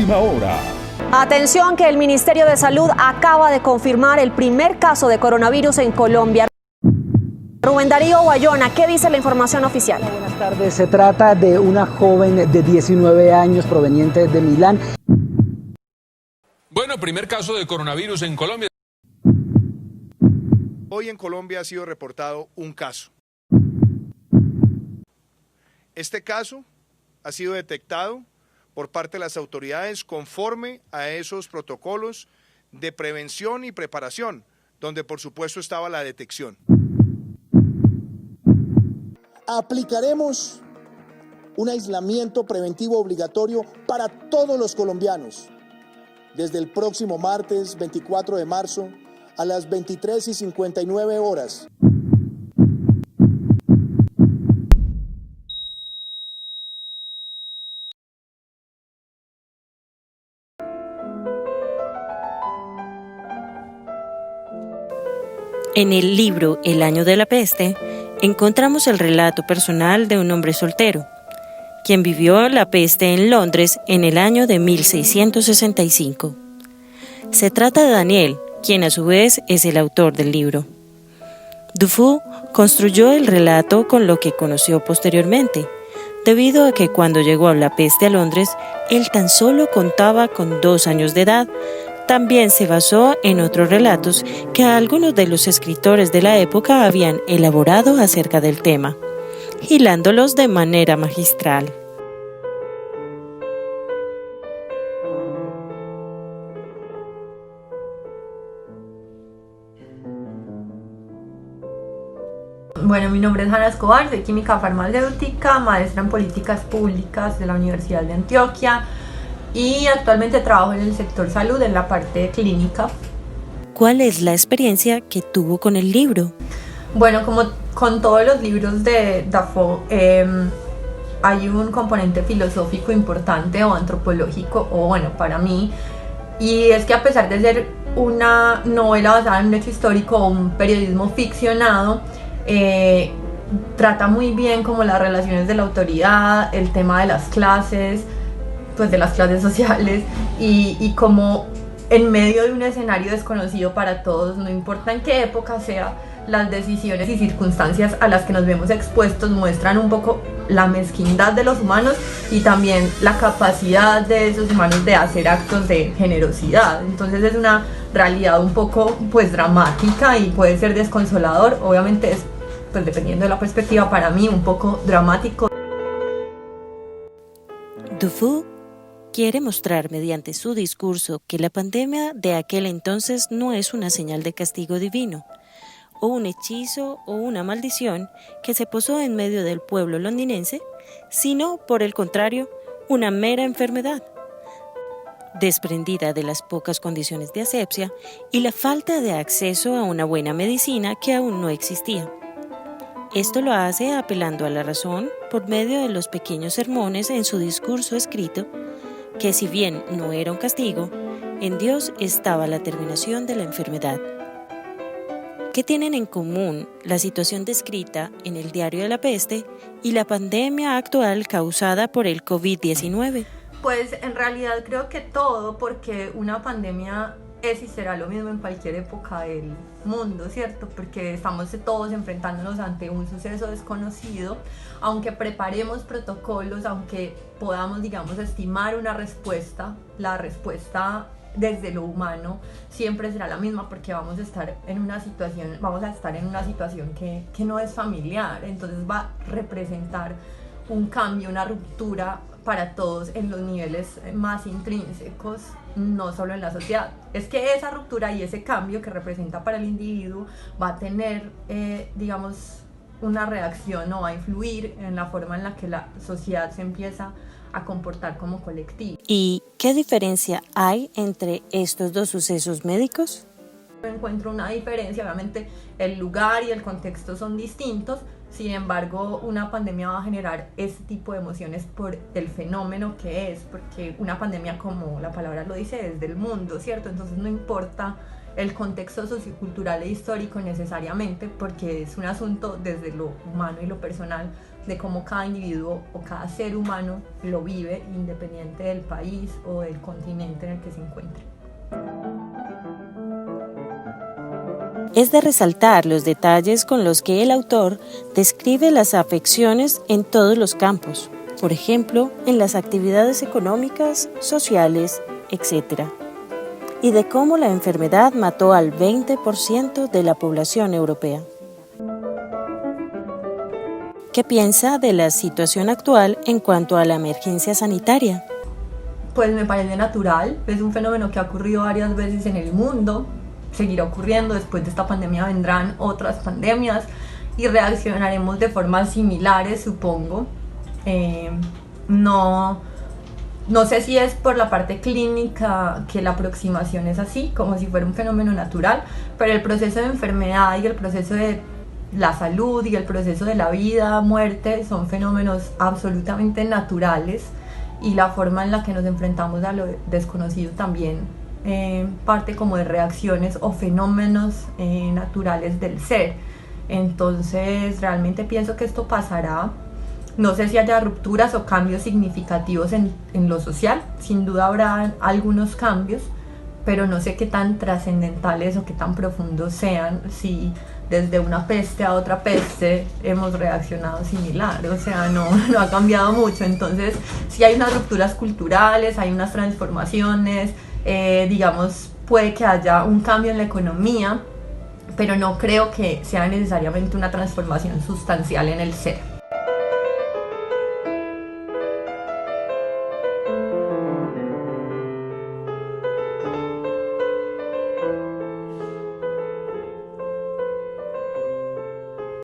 última hora. Atención que el Ministerio de Salud acaba de confirmar el primer caso de coronavirus en Colombia. Rubén Darío Bayona, ¿qué dice la información oficial? Buenas tardes, se trata de una joven de 19 años proveniente de Milán. Bueno, primer caso de coronavirus en Colombia. Hoy en Colombia ha sido reportado un caso. Este caso ha sido detectado por parte de las autoridades conforme a esos protocolos de prevención y preparación, donde por supuesto estaba la detección. Aplicaremos un aislamiento preventivo obligatorio para todos los colombianos desde el próximo martes 24 de marzo a las 23:59 horas. En el libro El año de la peste, encontramos el relato personal de un hombre soltero, quien vivió la peste en Londres en el año de 1665. Se trata de Daniel, quien a su vez es el autor del libro. Dufour construyó el relato con lo que conoció posteriormente, debido a que cuando llegó la peste a Londres, él tan solo contaba con 2 años de edad. También se basó en otros relatos que algunos de los escritores de la época habían elaborado acerca del tema, hilándolos de manera magistral. Bueno, mi nombre es Ana Escobar, soy química farmacéutica, maestra en políticas públicas de la Universidad de Antioquia y actualmente trabajo en el sector salud en la parte clínica. ¿Cuál es la experiencia que tuvo con el libro? Bueno, como con todos los libros de Dufour, hay un componente filosófico importante o antropológico, o bueno, para mí, y es que a pesar de ser una novela basada en un hecho histórico o un periodismo ficcionado, trata muy bien como las relaciones de la autoridad, el tema de las clases, pues de las clases sociales y como en medio de un escenario desconocido para todos, no importa en qué época sea, las decisiones y circunstancias a las que nos vemos expuestos muestran un poco la mezquindad de los humanos y también la capacidad de esos humanos de hacer actos de generosidad. Entonces es una realidad un poco pues dramática y puede ser desconsolador, obviamente es pues dependiendo de la perspectiva, para mí un poco dramático. Dufour quiere mostrar mediante su discurso que la pandemia de aquel entonces no es una señal de castigo divino, o un hechizo o una maldición que se posó en medio del pueblo londinense, sino, por el contrario, una mera enfermedad, desprendida de las pocas condiciones de asepsia y la falta de acceso a una buena medicina que aún no existía. Esto lo hace apelando a la razón por medio de los pequeños sermones en su discurso escrito, que si bien no era un castigo, en Dios estaba la terminación de la enfermedad. ¿Qué tienen en común la situación descrita en el Diario de la Peste y la pandemia actual causada por el COVID-19? Pues en realidad creo que todo, porque una pandemia es y será lo mismo en cualquier época del mundo, ¿cierto? Porque estamos todos enfrentándonos ante un suceso desconocido, aunque preparemos protocolos, aunque podamos, digamos, estimar una respuesta, la respuesta desde lo humano siempre será la misma, porque vamos a estar en una situación que no es familiar, entonces va a representar un cambio, una ruptura para todos en los niveles más intrínsecos, no solo en la sociedad. Es que esa ruptura y ese cambio que representa para el individuo va a tener, digamos, una reacción o va a influir en la forma en la que la sociedad se empieza a comportar como colectivo. ¿Y qué diferencia hay entre estos dos sucesos médicos? Encuentro una diferencia, obviamente el lugar y el contexto son distintos, sin embargo una pandemia va a generar este tipo de emociones por el fenómeno que es, porque una pandemia, como la palabra lo dice, es del mundo, ¿cierto? Entonces no importa el contexto sociocultural e histórico necesariamente, porque es un asunto desde lo humano y lo personal de cómo cada individuo o cada ser humano lo vive, independiente del país o del continente en el que se encuentre. Es de resaltar los detalles con los que el autor describe las afecciones en todos los campos, por ejemplo, en las actividades económicas, sociales, etc., y de cómo la enfermedad mató al 20% de la población europea. ¿Qué piensa de la situación actual en cuanto a la emergencia sanitaria? Pues me parece natural, es un fenómeno que ha ocurrido varias veces en el mundo, seguirá ocurriendo, después de esta pandemia vendrán otras pandemias y reaccionaremos de formas similares, supongo. No sé si es por la parte clínica que la aproximación es así, como si fuera un fenómeno natural, pero el proceso de enfermedad y el proceso de la salud y el proceso de la vida, muerte, son fenómenos absolutamente naturales, y la forma en la que nos enfrentamos a lo desconocido también parte como de reacciones o fenómenos naturales del ser. Entonces realmente pienso que esto pasará. No sé si haya rupturas o cambios significativos en lo social, sin duda habrá algunos cambios, pero no sé qué tan trascendentales o qué tan profundos sean, si desde una peste a otra peste hemos reaccionado similar, o sea, no ha cambiado mucho. Entonces sí hay unas rupturas culturales, hay unas transformaciones, digamos, puede que haya un cambio en la economía, pero no creo que sea necesariamente una transformación sustancial en el ser.